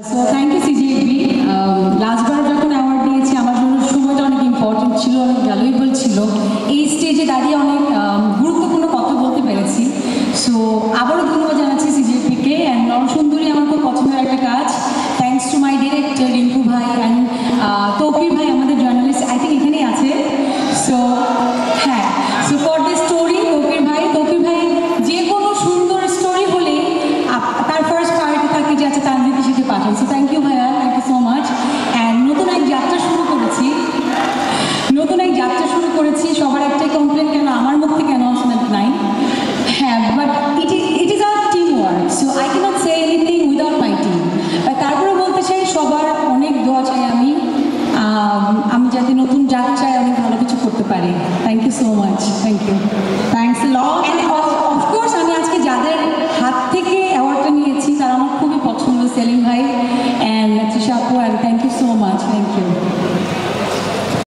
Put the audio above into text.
So thank you CGFB. লাস্টবার যখন award দিয়েছি আমার জন্য সময়টা অনেক ইম্পর্টেন্ট ছিল, অনেক ভ্যালুয়েবল ছিল। এই স্টেজে দাঁড়িয়ে অনেক গুরুত্বপূর্ণ কথা বলতে পেরেছি। সো আবারও ধন্যবাদ জানাচ্ছি সিজিএফবিকে। অ্যান্ড নরসুন্দরী আমার খুব পছন্দের একটা কাজ। Thanks to my director Rinku ভাই অ্যান্ড তৌকির ভাই, আমাদের জার্নালিস্ট আই থিঙ্ক এখানেই আছে। সো হ্যাঁ, so for this story Taukir ভাই যে কোনো সুন্দর স্টোরি হলে তার ফার্স্ট প্রায়োরিটি থাকে যে আচ্ছা তানজিদের সাথে পাঠান। সো থ্যাংক ইউ ভাইয়া, thank you so much. And নতুন এক যাত্রা শুরু করেছি। সবার একটাই কমপ্লেন, কেন আমার মুখ থেকে অ্যানাউন্সমেন্ট নাই। হ্যাঁ, but it is our team work, so I cannot say anything without my team. তারপরে বলতে চাই সবার অনেক দোয়া চাই আমি যাতে নতুন যাত্রায় অনেক ভালো কিছু করতে পারি। Thank you so much, thank you, thanks lot. And of course আমি আজকে যাদের হাত থেকে অ্যাওয়ার্ডটা নিয়েছি তারা আমার খুবই পছন্দ, সেলিম ভাই অ্যান্ড তৃষা আপু, and thank you so much, thank you.